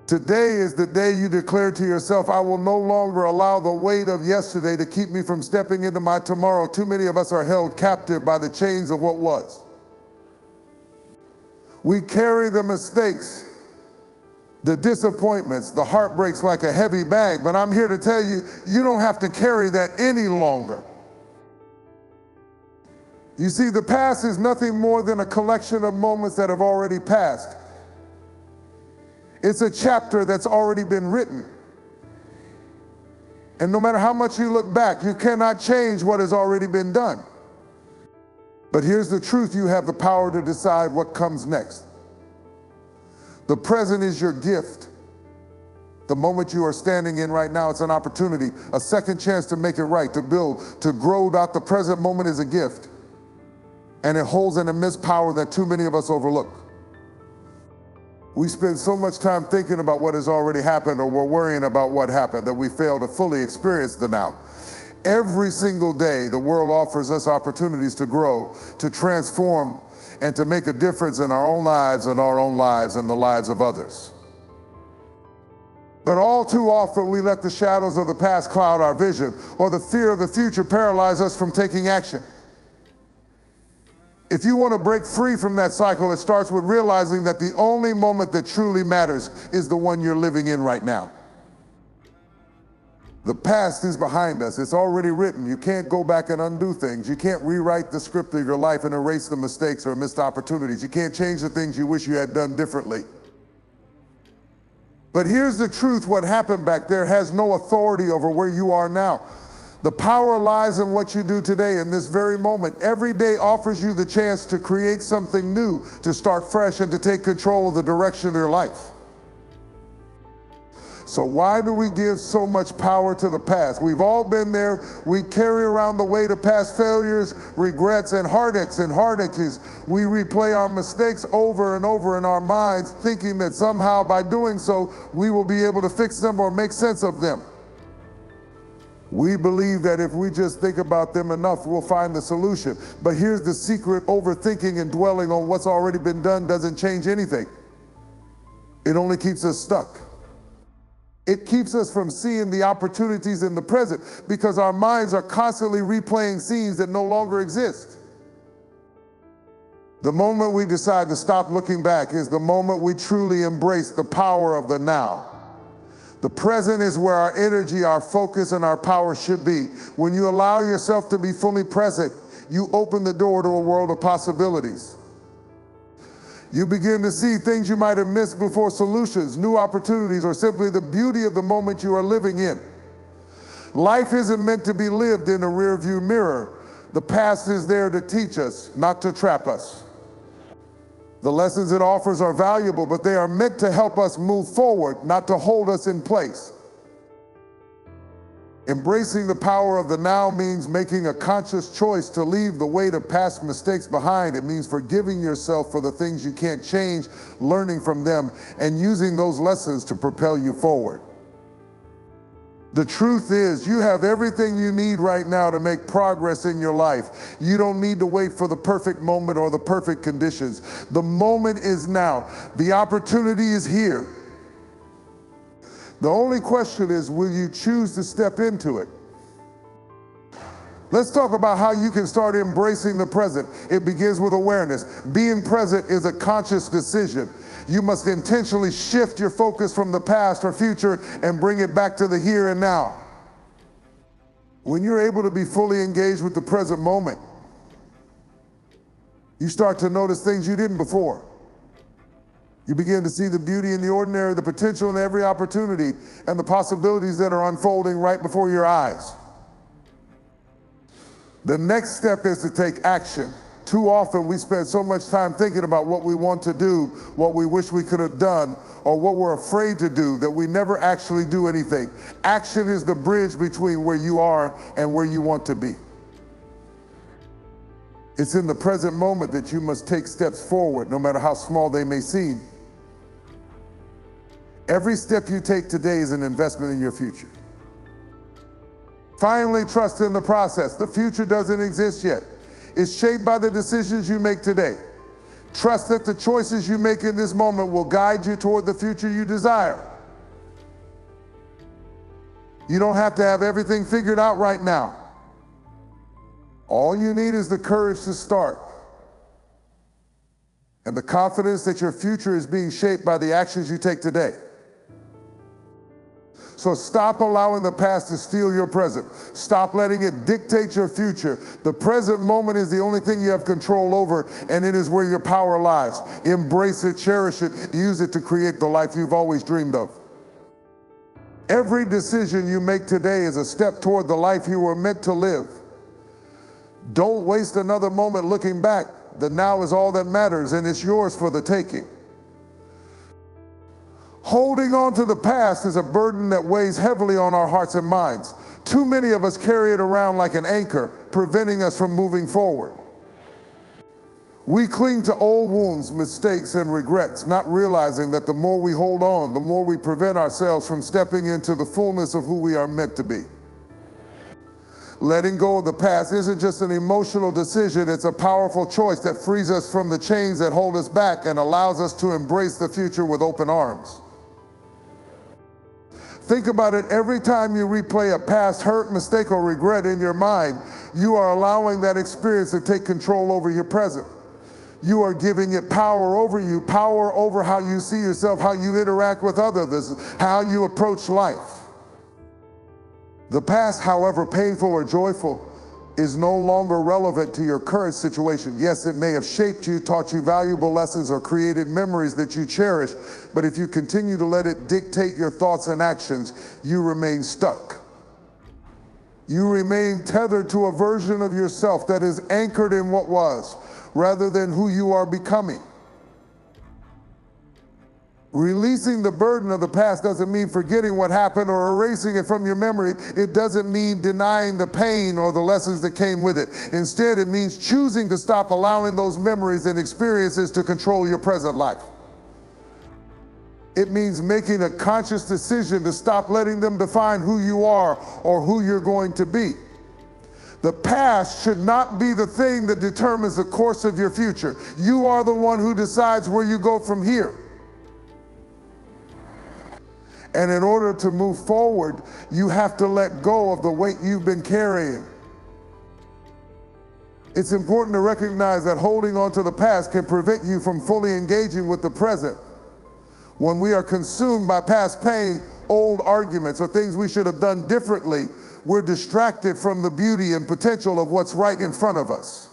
Today is the day you declare to yourself, I will no longer allow the weight of yesterday to keep me from stepping into my tomorrow. Too many of us are held captive by the chains of what was. We carry the mistakes, the disappointments, the heartbreaks like a heavy bag, but I'm here to tell you, you don't have to carry that any longer. You see, the past is nothing more than a collection of moments that have already passed. It's a chapter that's already been written. And no matter how much you look back, you cannot change what has already been done. But here's the truth, you have the power to decide what comes next. The present is your gift. The moment you are standing in right now, it's an opportunity, a second chance to make it right, to build, to grow. About the present moment is a gift. And it holds an immense power that too many of us overlook. We spend so much time thinking about what has already happened, or we're worrying about what happened, that we fail to fully experience the now. Every single day, the world offers us opportunities to grow, to transform, and to make a difference in our own lives and the lives of others. But all too often, we let the shadows of the past cloud our vision, or the fear of the future paralyze us from taking action. If you want to break free from that cycle, it starts with realizing that the only moment that truly matters is the one you're living in right now. The past is behind us. It's already written. You can't go back and undo things. You can't rewrite the script of your life and erase the mistakes or missed opportunities. You can't change the things you wish you had done differently. But here's the truth, what happened back there has no authority over where you are now. The power lies in what you do today, in this very moment. Every day offers you the chance to create something new, to start fresh, and to take control of the direction of your life. So why do we give so much power to the past? We've all been there. We carry around the weight of past failures, regrets, and heartaches. We replay our mistakes over and over in our minds, thinking that somehow by doing so, we will be able to fix them or make sense of them. We believe that if we just think about them enough, we'll find the solution. But here's the secret, overthinking and dwelling on what's already been done doesn't change anything. It only keeps us stuck. It keeps us from seeing the opportunities in the present because our minds are constantly replaying scenes that no longer exist. The moment we decide to stop looking back is the moment we truly embrace the power of the now. The present is where our energy, our focus, and our power should be. When you allow yourself to be fully present, you open the door to a world of possibilities. You begin to see things you might have missed before, solutions, new opportunities, or simply the beauty of the moment you are living in. Life isn't meant to be lived in a rearview mirror. The past is there to teach us, not to trap us. The lessons it offers are valuable, but they are meant to help us move forward, not to hold us in place. Embracing the power of the now means making a conscious choice to leave the weight of past mistakes behind. It means forgiving yourself for the things you can't change, learning from them, and using those lessons to propel you forward. The truth is, you have everything you need right now to make progress in your life. You don't need to wait for the perfect moment or the perfect conditions. The moment is now. The opportunity is here. The only question is, will you choose to step into it? Let's talk about how you can start embracing the present. It begins with awareness. Being present is a conscious decision. You must intentionally shift your focus from the past or future and bring it back to the here and now. When you're able to be fully engaged with the present moment, you start to notice things you didn't before. You begin to see the beauty in the ordinary, the potential in every opportunity, and the possibilities that are unfolding right before your eyes. The next step is to take action. Too often we spend so much time thinking about what we want to do, what we wish we could have done, or what we're afraid to do, that we never actually do anything. Action is the bridge between where you are and where you want to be. It's in the present moment that you must take steps forward, no matter how small they may seem. Every step you take today is an investment in your future. Finally, trust in the process. The future doesn't exist yet. It's shaped by the decisions you make today. Trust that the choices you make in this moment will guide you toward the future you desire. You don't have to have everything figured out right now. All you need is the courage to start and the confidence that your future is being shaped by the actions you take today. So stop allowing the past to steal your present. Stop letting it dictate your future. The present moment is the only thing you have control over, and it is where your power lies. Embrace it, cherish it, use it to create the life you've always dreamed of. Every decision you make today is a step toward the life you were meant to live. Don't waste another moment looking back. The now is all that matters, and it's yours for the taking. Holding on to the past is a burden that weighs heavily on our hearts and minds. Too many of us carry it around like an anchor, preventing us from moving forward. We cling to old wounds, mistakes, and regrets, not realizing that the more we hold on, the more we prevent ourselves from stepping into the fullness of who we are meant to be. Letting go of the past isn't just an emotional decision, it's a powerful choice that frees us from the chains that hold us back and allows us to embrace the future with open arms. Think about it. Every time you replay a past hurt, mistake, or regret in your mind, you are allowing that experience to take control over your present. You are giving it power over you, power over how you see yourself, how you interact with others, how you approach life. The past, however painful or joyful, is no longer relevant to your current situation. Yes, it may have shaped you, taught you valuable lessons, or created memories that you cherish, but if you continue to let it dictate your thoughts and actions, you remain stuck. You remain tethered to a version of yourself that is anchored in what was, rather than who you are becoming. Releasing the burden of the past doesn't mean forgetting what happened or erasing it from your memory. It doesn't mean denying the pain or the lessons that came with it. Instead, it means choosing to stop allowing those memories and experiences to control your present life. It means making a conscious decision to stop letting them define who you are or who you're going to be. The past should not be the thing that determines the course of your future. You are the one who decides where you go from here. And in order to move forward, you have to let go of the weight you've been carrying. It's important to recognize that holding on to the past can prevent you from fully engaging with the present. When we are consumed by past pain, old arguments, or things we should have done differently, we're distracted from the beauty and potential of what's right in front of us.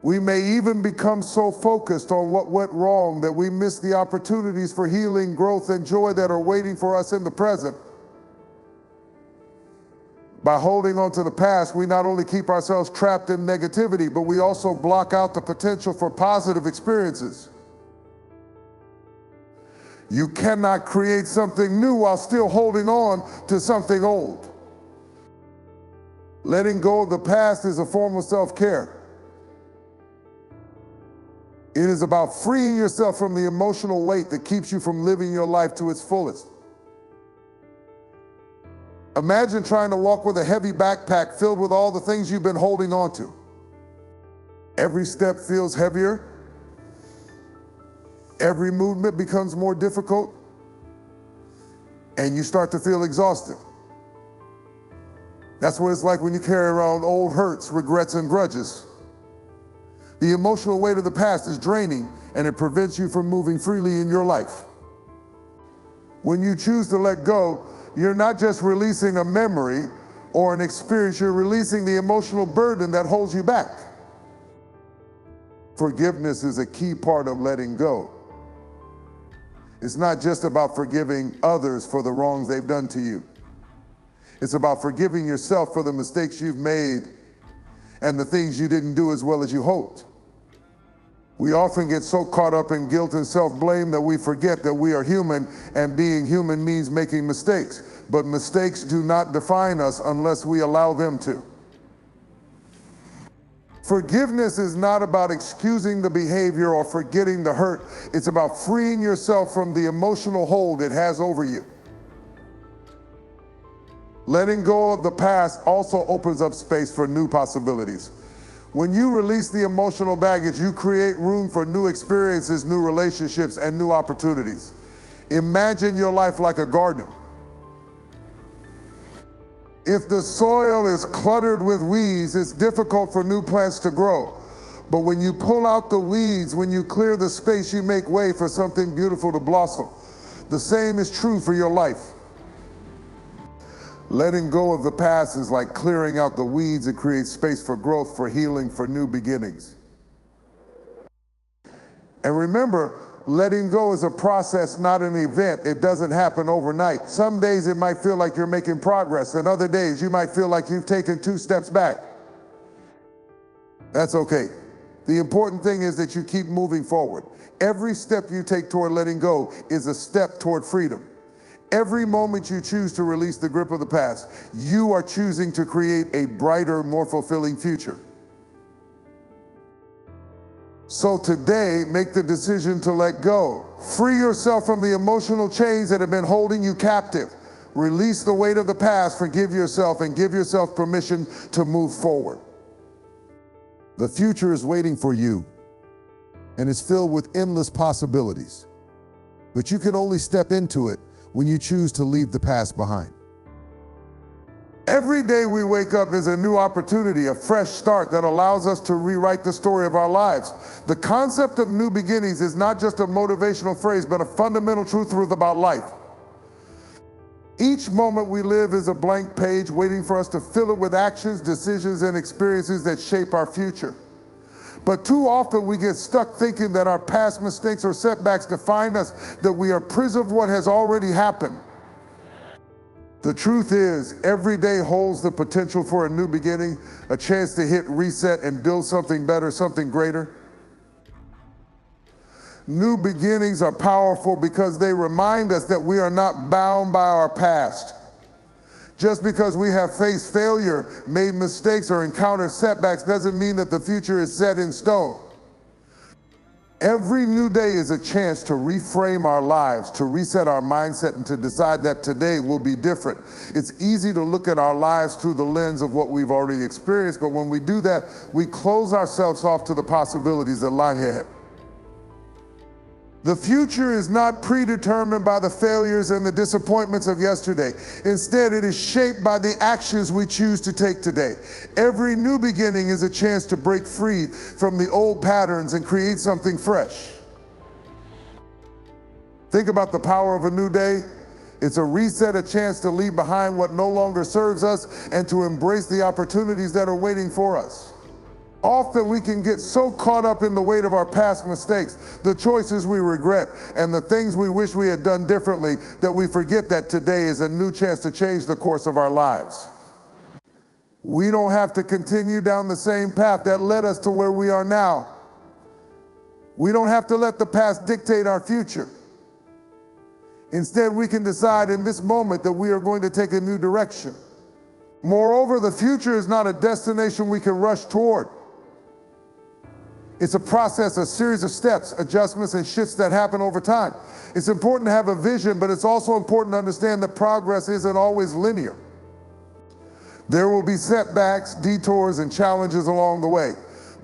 We may even become so focused on what went wrong that we miss the opportunities for healing, growth, and joy that are waiting for us in the present. By holding on to the past, we not only keep ourselves trapped in negativity, but we also block out the potential for positive experiences. You cannot create something new while still holding on to something old. Letting go of the past is a form of self-care. It is about freeing yourself from the emotional weight that keeps you from living your life to its fullest. Imagine trying to walk with a heavy backpack filled with all the things you've been holding on to. Every step feels heavier. Every movement becomes more difficult. And you start to feel exhausted. That's what it's like when you carry around old hurts, regrets, and grudges. The emotional weight of the past is draining, and it prevents you from moving freely in your life. When you choose to let go, you're not just releasing a memory or an experience, you're releasing the emotional burden that holds you back. Forgiveness is a key part of letting go. It's not just about forgiving others for the wrongs they've done to you. It's about forgiving yourself for the mistakes you've made and the things you didn't do as well as you hoped. We often get so caught up in guilt and self-blame that we forget that we are human, and being human means making mistakes. But mistakes do not define us unless we allow them to. Forgiveness is not about excusing the behavior or forgetting the hurt. It's about freeing yourself from the emotional hold it has over you. Letting go of the past also opens up space for new possibilities. When you release the emotional baggage, you create room for new experiences, new relationships, and new opportunities. Imagine your life like a garden. If the soil is cluttered with weeds, it's difficult for new plants to grow. But when you pull out the weeds, when you clear the space, you make way for something beautiful to blossom. The same is true for your life. Letting go of the past is like clearing out the weeds. It creates space for growth, for healing, for new beginnings. And remember, letting go is a process, not an event. It doesn't happen overnight. Some days it might feel like you're making progress, and other days you might feel like you've taken 2 steps back. That's okay. The important thing is that you keep moving forward. Every step you take toward letting go is a step toward freedom. Every moment you choose to release the grip of the past, you are choosing to create a brighter, more fulfilling future. So today, make the decision to let go. Free yourself from the emotional chains that have been holding you captive. Release the weight of the past, forgive yourself, and give yourself permission to move forward. The future is waiting for you, and it's filled with endless possibilities. But you can only step into it when you choose to leave the past behind. Every day we wake up is a new opportunity, a fresh start that allows us to rewrite the story of our lives. The concept of new beginnings is not just a motivational phrase, but a fundamental truth about life. Each moment we live is a blank page waiting for us to fill it with actions, decisions, and experiences that shape our future. But too often we get stuck thinking that our past mistakes or setbacks define us, that we are prisoners of what has already happened. The truth is, every day holds the potential for a new beginning, a chance to hit reset and build something better, something greater. New beginnings are powerful because they remind us that we are not bound by our past. Just because we have faced failure, made mistakes, or encountered setbacks doesn't mean that the future is set in stone. Every new day is a chance to reframe our lives, to reset our mindset, and to decide that today will be different. It's easy to look at our lives through the lens of what we've already experienced, but when we do that, we close ourselves off to the possibilities that lie ahead. The future is not predetermined by the failures and the disappointments of yesterday. Instead, it is shaped by the actions we choose to take today. Every new beginning is a chance to break free from the old patterns and create something fresh. Think about the power of a new day. It's a reset, a chance to leave behind what no longer serves us and to embrace the opportunities that are waiting for us. Often we can get so caught up in the weight of our past mistakes, the choices we regret, and the things we wish we had done differently, that we forget that today is a new chance to change the course of our lives. We don't have to continue down the same path that led us to where we are now. We don't have to let the past dictate our future. Instead, we can decide in this moment that we are going to take a new direction. Moreover, the future is not a destination we can rush toward. It's a process, a series of steps, adjustments, and shifts that happen over time. It's important to have a vision, but it's also important to understand that progress isn't always linear. There will be setbacks, detours, and challenges along the way,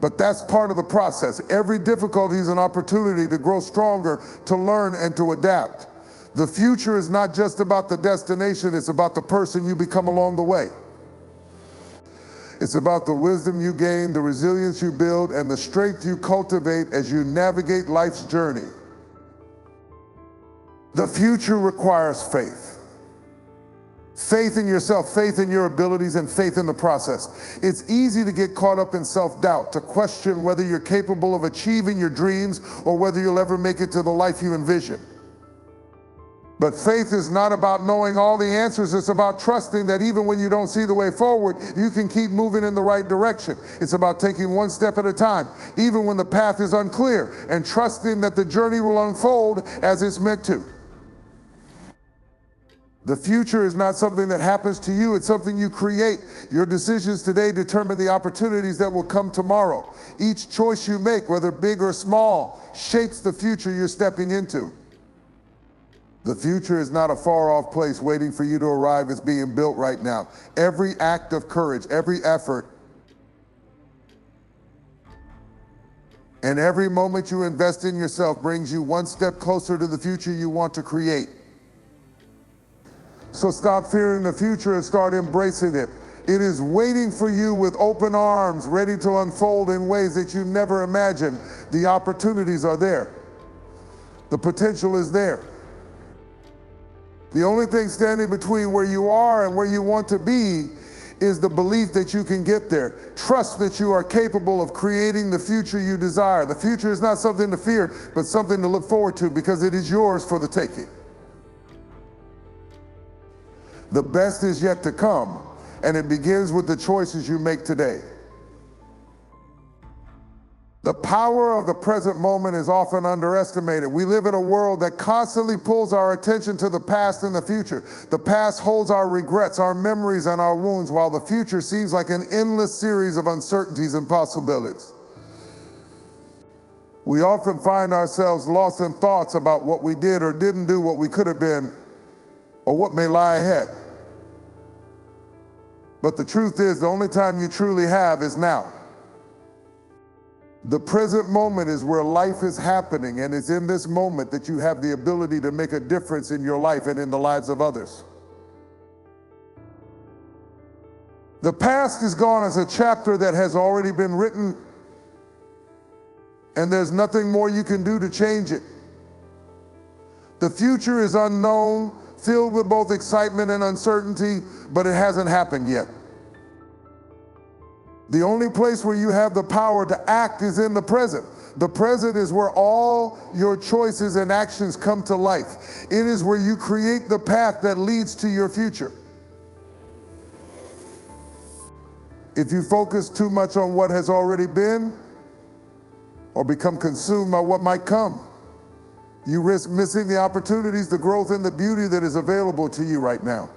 but that's part of the process. Every difficulty is an opportunity to grow stronger, to learn, and to adapt. The future is not just about the destination, it's about the person you become along the way. It's about the wisdom you gain, the resilience you build, and the strength you cultivate as you navigate life's journey. The future requires faith. Faith in yourself, faith in your abilities, and faith in the process. It's easy to get caught up in self-doubt, to question whether you're capable of achieving your dreams or whether you'll ever make it to the life you envision. But faith is not about knowing all the answers. It's about trusting that even when you don't see the way forward, you can keep moving in the right direction. It's about taking one step at a time, even when the path is unclear, and trusting that the journey will unfold as it's meant to. The future is not something that happens to you. It's something you create. Your decisions today determine the opportunities that will come tomorrow. Each choice you make, whether big or small, shapes the future you're stepping into. The future is not a far-off place waiting for you to arrive. It's being built right now. Every act of courage, every effort, and every moment you invest in yourself brings you one step closer to the future you want to create. So stop fearing the future and start embracing it. It is waiting for you with open arms, ready to unfold in ways that you never imagined. The opportunities are there. The potential is there. The only thing standing between where you are and where you want to be is the belief that you can get there. Trust that you are capable of creating the future you desire. The future is not something to fear, but something to look forward to, because it is yours for the taking. The best is yet to come, and it begins with the choices you make today. The power of the present moment is often underestimated. We live in a world that constantly pulls our attention to the past and the future. The past holds our regrets, our memories, and our wounds, while the future seems like an endless series of uncertainties and possibilities. We often find ourselves lost in thoughts about what we did or didn't do, what we could have been, or what may lie ahead. But the truth is, the only time you truly have is now. The present moment is where life is happening, and it's in this moment that you have the ability to make a difference in your life and in the lives of others. The past is gone as a chapter that has already been written, and there's nothing more you can do to change it. The future is unknown, filled with both excitement and uncertainty, but it hasn't happened yet. The only place where you have the power to act is in the present. The present is where all your choices and actions come to life. It is where you create the path that leads to your future. If you focus too much on what has already been, or become consumed by what might come, you risk missing the opportunities, the growth, and the beauty that is available to you right now.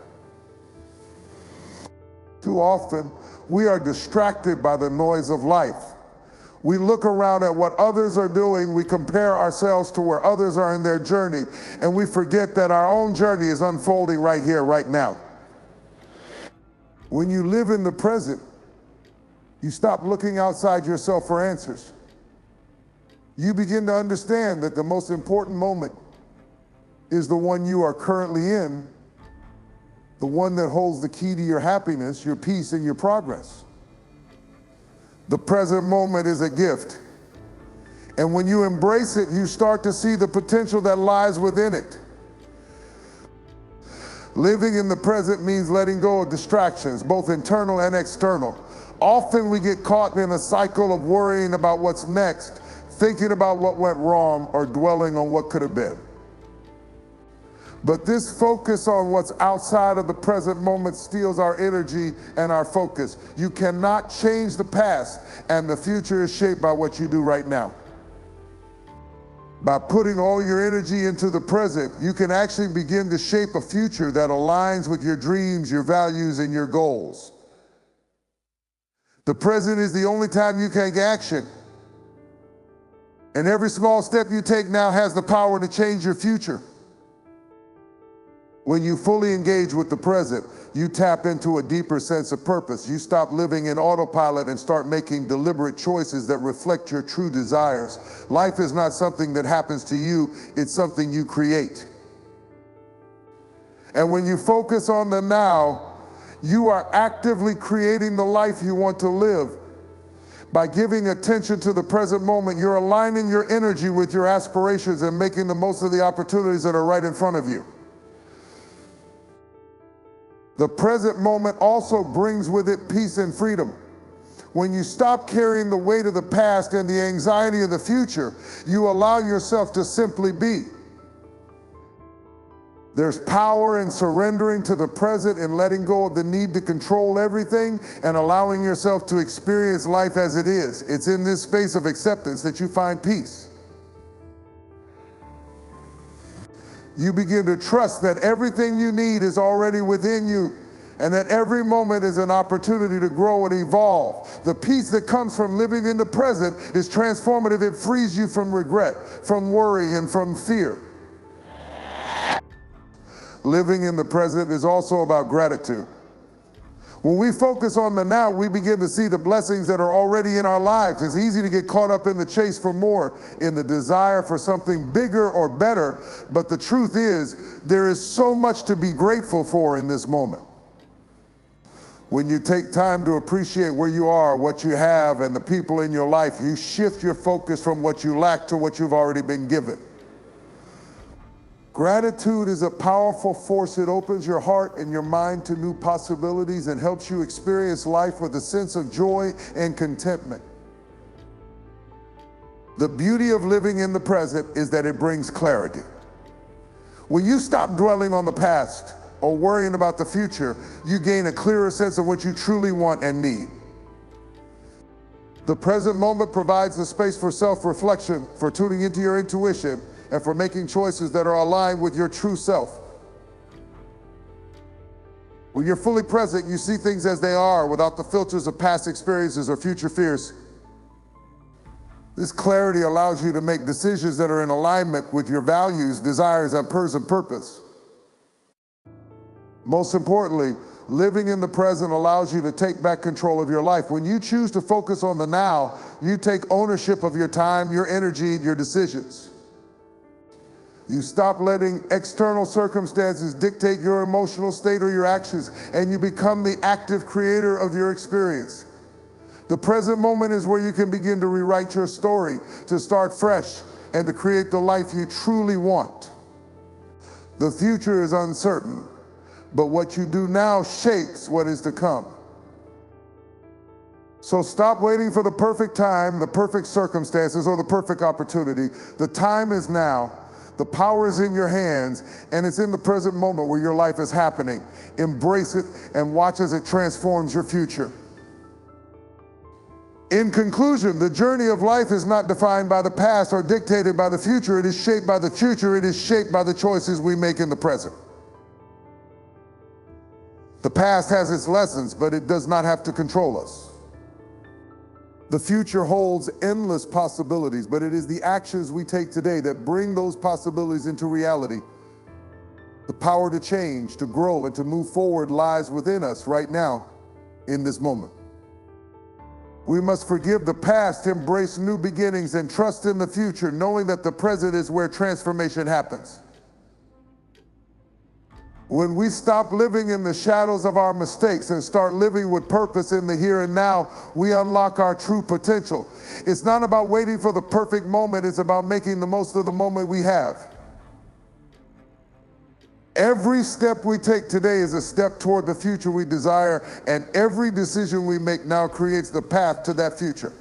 Too often, we are distracted by the noise of life. We look around at what others are doing, we compare ourselves to where others are in their journey, and we forget that our own journey is unfolding right here, right now. When you live in the present, you stop looking outside yourself for answers. You begin to understand that the most important moment is the one you are currently in, the one that holds the key to your happiness, your peace, and your progress. The present moment is a gift. And when you embrace it, you start to see the potential that lies within it. Living in the present means letting go of distractions, both internal and external. Often we get caught in a cycle of worrying about what's next, thinking about what went wrong, or dwelling on what could have been. But this focus on what's outside of the present moment steals our energy and our focus. You cannot change the past, and the future is shaped by what you do right now. By putting all your energy into the present, you can actually begin to shape a future that aligns with your dreams, your values, and your goals. The present is the only time you can take action. And every small step you take now has the power to change your future. When you fully engage with the present, you tap into a deeper sense of purpose. You stop living in autopilot and start making deliberate choices that reflect your true desires. Life is not something that happens to you, it's something you create. And when you focus on the now, you are actively creating the life you want to live. By giving attention to the present moment, you're aligning your energy with your aspirations and making the most of the opportunities that are right in front of you. The present moment also brings with it peace and freedom. When you stop carrying the weight of the past and the anxiety of the future, you allow yourself to simply be. There's power in surrendering to the present and letting go of the need to control everything and allowing yourself to experience life as it is. It's in this space of acceptance that you find peace. You begin to trust that everything you need is already within you, and that every moment is an opportunity to grow and evolve. The peace that comes from living in the present is transformative. It frees you from regret, from worry, and from fear. Living in the present is also about gratitude. When we focus on the now, we begin to see the blessings that are already in our lives. It's easy to get caught up in the chase for more, in the desire for something bigger or better. But the truth is, there is so much to be grateful for in this moment. When you take time to appreciate where you are, what you have, and the people in your life, you shift your focus from what you lack to what you've already been given. Gratitude is a powerful force. It opens your heart and your mind to new possibilities and helps you experience life with a sense of joy and contentment. The beauty of living in the present is that it brings clarity. When you stop dwelling on the past or worrying about the future, you gain a clearer sense of what you truly want and need. The present moment provides the space for self-reflection, for tuning into your intuition, and for making choices that are aligned with your true self. When you're fully present, you see things as they are without the filters of past experiences or future fears. This clarity allows you to make decisions that are in alignment with your values, desires, and purpose. Most importantly, living in the present allows you to take back control of your life. When you choose to focus on the now, you take ownership of your time, your energy, and your decisions. You stop letting external circumstances dictate your emotional state or your actions, and you become the active creator of your experience. The present moment is where you can begin to rewrite your story, to start fresh, and to create the life you truly want. The future is uncertain, but what you do now shapes what is to come. So stop waiting for the perfect time, the perfect circumstances, or the perfect opportunity. The time is now. The power is in your hands, and it's in the present moment where your life is happening. Embrace it and watch as it transforms your future. In conclusion, the journey of life is not defined by the past or dictated by the future. It is shaped by the future. It is shaped by the choices we make in the present. The past has its lessons, but it does not have to control us. The future holds endless possibilities, but it is the actions we take today that bring those possibilities into reality. The power to change, to grow, and to move forward lies within us right now, in this moment. We must forgive the past, embrace new beginnings, and trust in the future, knowing that the present is where transformation happens. When we stop living in the shadows of our mistakes and start living with purpose in the here and now, we unlock our true potential. It's not about waiting for the perfect moment, it's about making the most of the moment we have. Every step we take today is a step toward the future we desire, and every decision we make now creates the path to that future.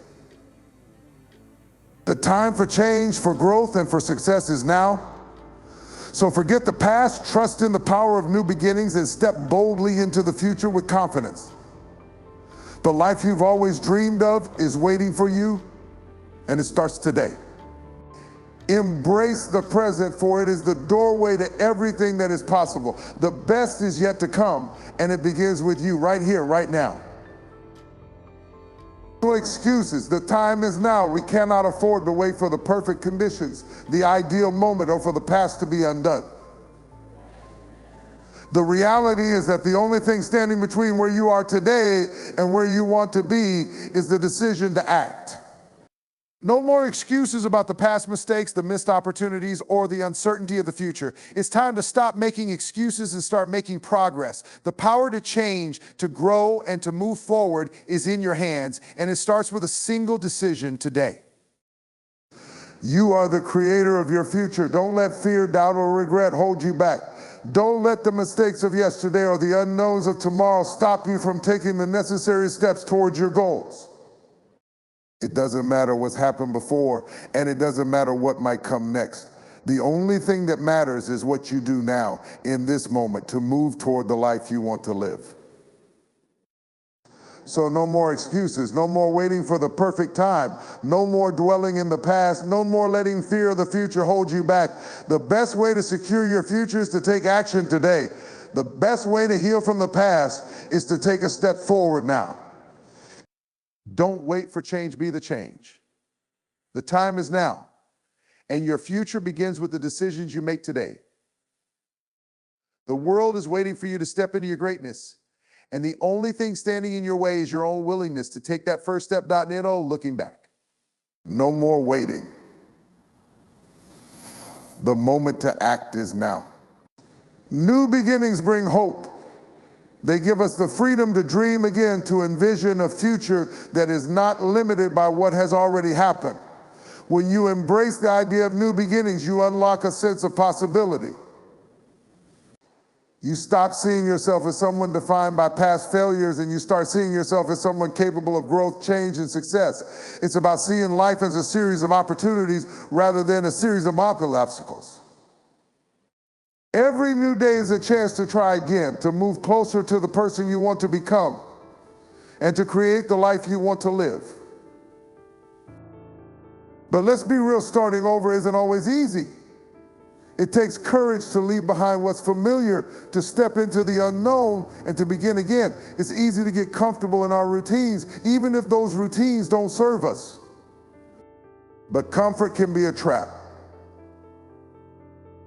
The time for change, for growth, and for success is now. So forget the past, trust in the power of new beginnings, and step boldly into the future with confidence. The life you've always dreamed of is waiting for you, and it starts today. Embrace the present, for it is the doorway to everything that is possible. The best is yet to come, and it begins with you right here, right now. No excuses. The time is now. We cannot afford to wait for the perfect conditions, the ideal moment, or for the past to be undone. The reality is that the only thing standing between where you are today and where you want to be is the decision to act. No more excuses about the past mistakes, the missed opportunities, or the uncertainty of the future. It's time to stop making excuses and start making progress. The power to change, to grow, and to move forward is in your hands, and it starts with a single decision today. You are the creator of your future. Don't let fear, doubt, or regret hold you back. Don't let the mistakes of yesterday or the unknowns of tomorrow stop you from taking the necessary steps towards your goals. It doesn't matter what's happened before, and it doesn't matter what might come next. The only thing that matters is what you do now, in this moment, to move toward the life you want to live. So no more excuses, no more waiting for the perfect time, no more dwelling in the past, no more letting fear of the future hold you back. The best way to secure your future is to take action today. The best way to heal from the past is to take a step forward now. Don't wait for change, be the change. The time is now, and your future begins with the decisions you make today. The world is waiting for you to step into your greatness, And the only thing standing in your way is your own willingness to take that first step, no looking back. No more waiting. The moment to act is now. New beginnings bring hope. They give us the freedom to dream again, to envision a future that is not limited by what has already happened. When you embrace the idea of new beginnings, you unlock a sense of possibility. You stop seeing yourself as someone defined by past failures, and you start seeing yourself as someone capable of growth, change, and success. It's about seeing life as a series of opportunities rather than a series of obstacles. Every new day is a chance to try again, to move closer to the person you want to become, and to create the life you want to live. But let's be real, starting over isn't always easy. It takes courage to leave behind what's familiar, to step into the unknown, and to begin again. It's easy to get comfortable in our routines, even if those routines don't serve us. But comfort can be a trap.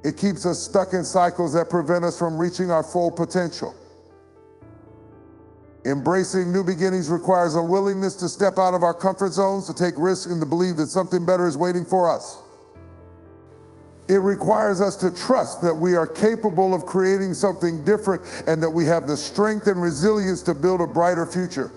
It keeps us stuck in cycles that prevent us from reaching our full potential. Embracing new beginnings requires a willingness to step out of our comfort zones, to take risks, and to believe that something better is waiting for us. It requires us to trust that we are capable of creating something different and that we have the strength and resilience to build a brighter future.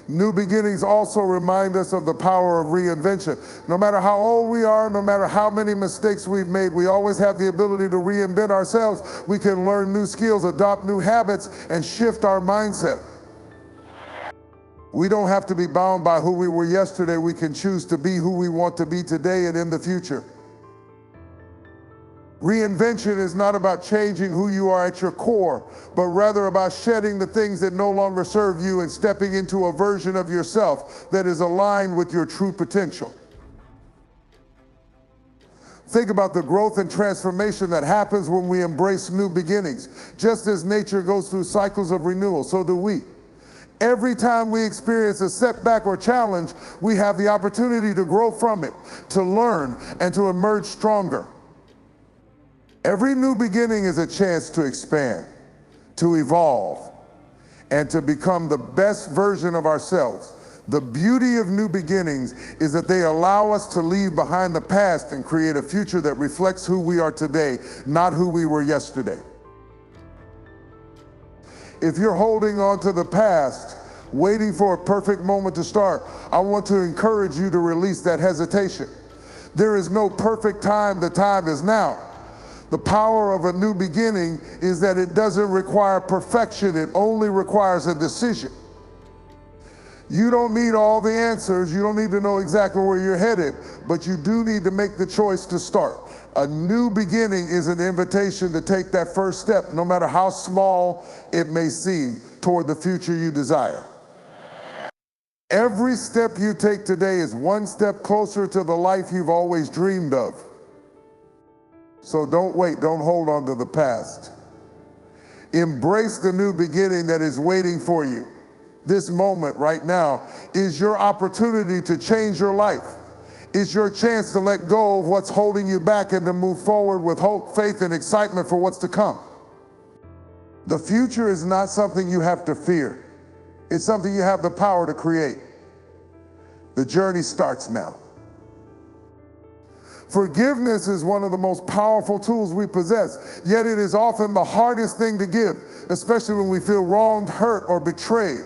New beginnings also remind us of the power of reinvention. No matter how old we are, no matter how many mistakes we've made, we always have the ability to reinvent ourselves. We can learn new skills, adopt new habits, and shift our mindset. We don't have to be bound by who we were yesterday. We can choose to be who we want to be today and in the future. Reinvention is not about changing who you are at your core, but rather about shedding the things that no longer serve you and stepping into a version of yourself that is aligned with your true potential. Think about the growth and transformation that happens when we embrace new beginnings. Just as nature goes through cycles of renewal, so do we. Every time we experience a setback or challenge, we have the opportunity to grow from it, to learn, and to emerge stronger. Every new beginning is a chance to expand, to evolve, and to become the best version of ourselves. The beauty of new beginnings is that they allow us to leave behind the past and create a future that reflects who we are today, not who we were yesterday. If you're holding on to the past, waiting for a perfect moment to start, I want to encourage you to release that hesitation. There is no perfect time, the time is now. The power of a new beginning is that it doesn't require perfection, it only requires a decision. You don't need all the answers, you don't need to know exactly where you're headed, but you do need to make the choice to start. A new beginning is an invitation to take that first step, no matter how small it may seem, toward the future you desire. Every step you take today is one step closer to the life you've always dreamed of. So don't wait, don't hold on to the past. Embrace the new beginning that is waiting for you. This moment right now is your opportunity to change your life. It's your chance to let go of what's holding you back and to move forward with hope, faith, and excitement for what's to come. The future is not something you have to fear. It's something you have the power to create. The journey starts now. Forgiveness is one of the most powerful tools we possess, yet it is often the hardest thing to give, especially when we feel wronged, hurt, or betrayed.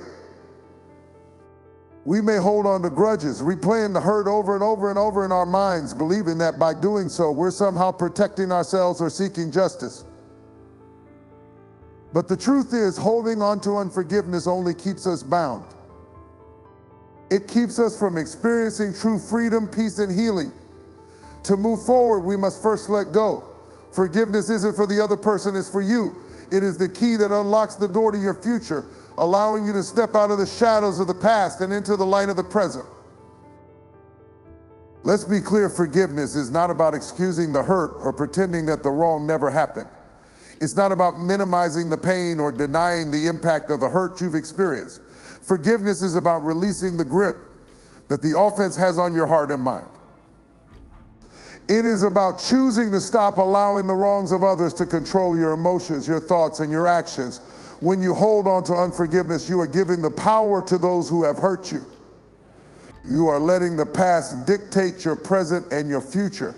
We may hold on to grudges, replaying the hurt over and over and over in our minds, believing that by doing so, we're somehow protecting ourselves or seeking justice. But the truth is, holding on to unforgiveness only keeps us bound. It keeps us from experiencing true freedom, peace, and healing. To move forward, we must first let go. Forgiveness isn't for the other person, it's for you. It is the key that unlocks the door to your future, allowing you to step out of the shadows of the past and into the light of the present. Let's be clear, forgiveness is not about excusing the hurt or pretending that the wrong never happened. It's not about minimizing the pain or denying the impact of the hurt you've experienced. Forgiveness is about releasing the grip that the offense has on your heart and mind. It is about choosing to stop allowing the wrongs of others to control your emotions, your thoughts, and your actions. When you hold on to unforgiveness, you are giving the power to those who have hurt you. You are letting the past dictate your present and your future.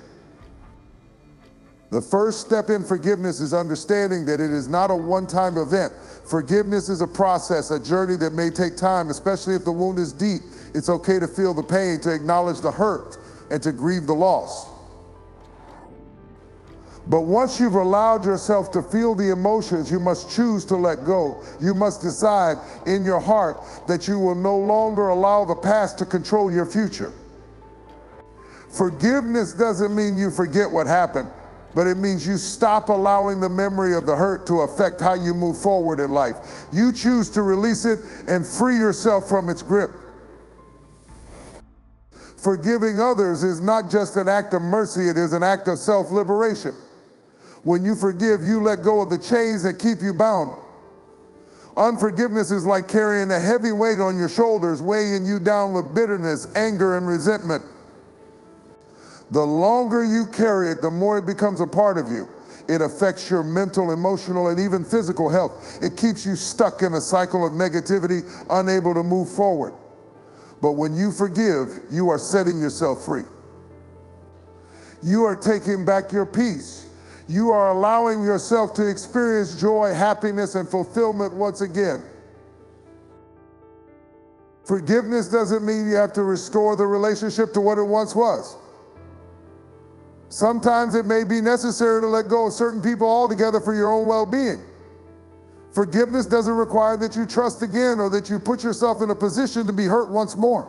The first step in forgiveness is understanding that it is not a one-time event. Forgiveness is a process, a journey that may take time, especially if the wound is deep. It's okay to feel the pain, to acknowledge the hurt, and to grieve the loss. But once you've allowed yourself to feel the emotions, you must choose to let go. You must decide in your heart that you will no longer allow the past to control your future. Forgiveness doesn't mean you forget what happened, but it means you stop allowing the memory of the hurt to affect how you move forward in life. You choose to release it and free yourself from its grip. Forgiving others is not just an act of mercy, it is an act of self-liberation. When you forgive, you let go of the chains that keep you bound. Unforgiveness is like carrying a heavy weight on your shoulders, weighing you down with bitterness, anger, and resentment. The longer you carry it, the more it becomes a part of you. It affects your mental, emotional, and even physical health. It keeps you stuck in a cycle of negativity, unable to move forward. But when you forgive, you are setting yourself free. You are taking back your peace. You are allowing yourself to experience joy, happiness, and fulfillment once again. Forgiveness doesn't mean you have to restore the relationship to what it once was. Sometimes it may be necessary to let go of certain people altogether for your own well-being. Forgiveness doesn't require that you trust again or that you put yourself in a position to be hurt once more.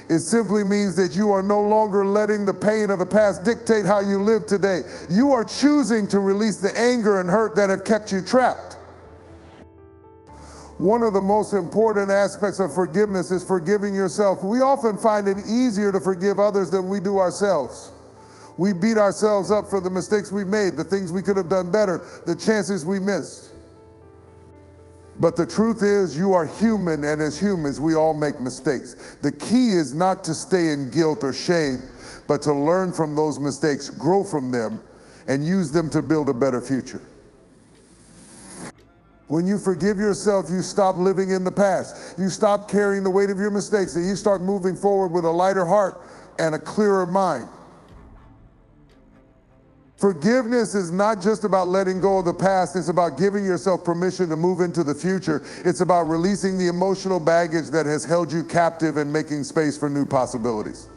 It simply means that you are no longer letting the pain of the past dictate how you live today. You are choosing to release the anger and hurt that have kept you trapped. One of the most important aspects of forgiveness is forgiving yourself. We often find it easier to forgive others than we do ourselves. We beat ourselves up for the mistakes we made, the things we could have done better, the chances we missed. But the truth is, you are human, and as humans, we all make mistakes. The key is not to stay in guilt or shame, but to learn from those mistakes, grow from them, and use them to build a better future. When you forgive yourself, you stop living in the past. You stop carrying the weight of your mistakes, and you start moving forward with a lighter heart and a clearer mind. Forgiveness is not just about letting go of the past, it's about giving yourself permission to move into the future. It's about releasing the emotional baggage that has held you captive and making space for new possibilities.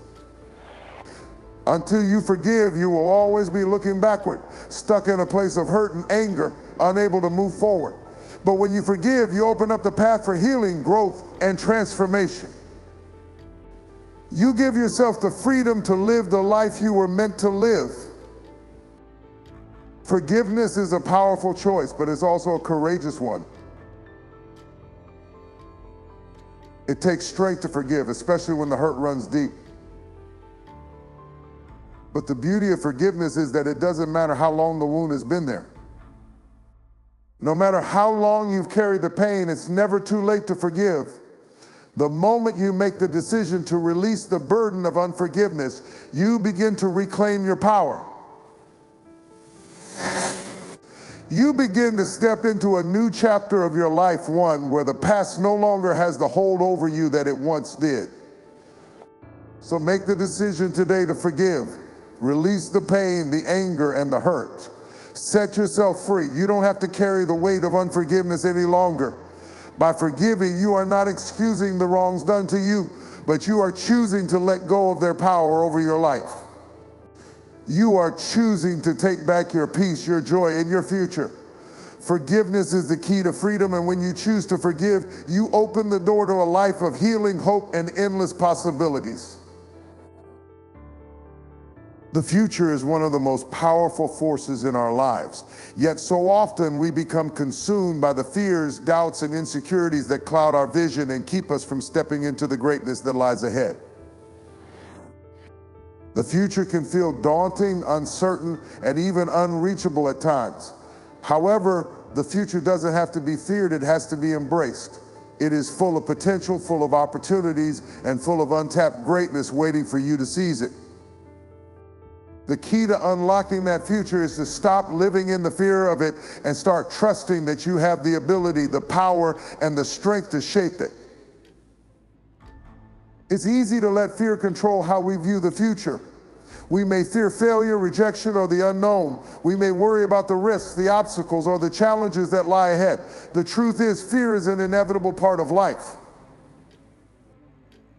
Until you forgive, you will always be looking backward, stuck in a place of hurt and anger, unable to move forward. But when you forgive, you open up the path for healing, growth, and transformation. You give yourself the freedom to live the life you were meant to live. Forgiveness is a powerful choice, but it's also a courageous one. It takes strength to forgive, especially when the hurt runs deep. But the beauty of forgiveness is that it doesn't matter how long the wound has been there. No matter how long you've carried the pain, it's never too late to forgive. The moment you make the decision to release the burden of unforgiveness, you begin to reclaim your power. You begin to step into a new chapter of your life, one where the past no longer has the hold over you that it once did. So make the decision today to forgive. Release the pain, the anger, and the hurt. Set yourself free. You don't have to carry the weight of unforgiveness any longer. By forgiving, you are not excusing the wrongs done to you, but you are choosing to let go of their power over your life. You are choosing to take back your peace, your joy, and your future. Forgiveness is the key to freedom, and when you choose to forgive, you open the door to a life of healing, hope, and endless possibilities. The future is one of the most powerful forces in our lives, yet so often we become consumed by the fears, doubts, and insecurities that cloud our vision and keep us from stepping into the greatness that lies ahead. The future can feel daunting, uncertain, and even unreachable at times. However, the future doesn't have to be feared, it has to be embraced. It is full of potential, full of opportunities, and full of untapped greatness waiting for you to seize it. The key to unlocking that future is to stop living in the fear of it and start trusting that you have the ability, the power, and the strength to shape it. It's easy to let fear control how we view the future. We may fear failure, rejection, or the unknown. We may worry about the risks, the obstacles, or the challenges that lie ahead. The truth is, fear is an inevitable part of life.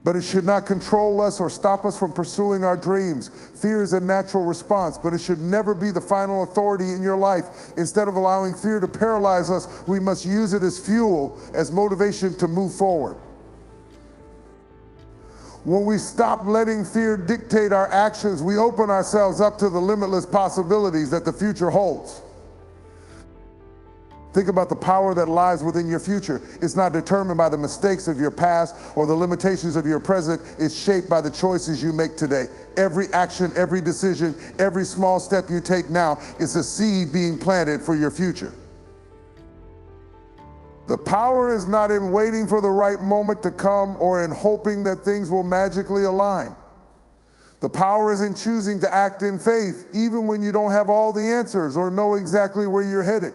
But it should not control us or stop us from pursuing our dreams. Fear is a natural response, but it should never be the final authority in your life. Instead of allowing fear to paralyze us, we must use it as fuel, as motivation to move forward. When we stop letting fear dictate our actions, we open ourselves up to the limitless possibilities that the future holds. Think about the power that lies within your future. It's not determined by the mistakes of your past or the limitations of your present. It's shaped by the choices you make today. Every action, every decision, every small step you take now is a seed being planted for your future. The power is not in waiting for the right moment to come or in hoping that things will magically align. The power is in choosing to act in faith, even when you don't have all the answers or know exactly where you're headed.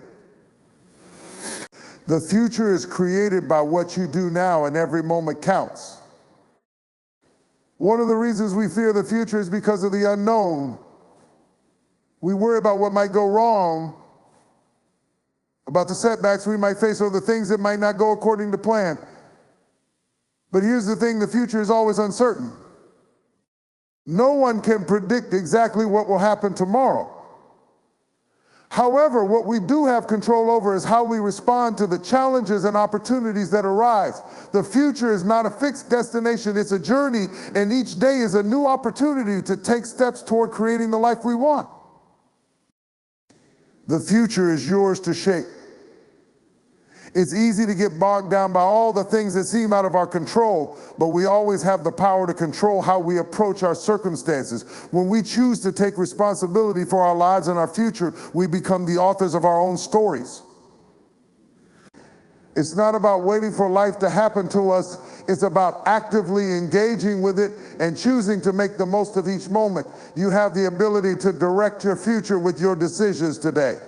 The future is created by what you do now, and every moment counts. One of the reasons we fear the future is because of the unknown. We worry about what might go wrong, about the setbacks we might face, or the things that might not go according to plan. But here's the thing, the future is always uncertain. No one can predict exactly what will happen tomorrow. However, what we do have control over is how we respond to the challenges and opportunities that arise. The future is not a fixed destination, it's a journey, and each day is a new opportunity to take steps toward creating the life we want. The future is yours to shape. It's easy to get bogged down by all the things that seem out of our control, but we always have the power to control how we approach our circumstances. When we choose to take responsibility for our lives and our future, we become the authors of our own stories. It's not about waiting for life to happen to us. It's about actively engaging with it and choosing to make the most of each moment. You have the ability to direct your future with your decisions today.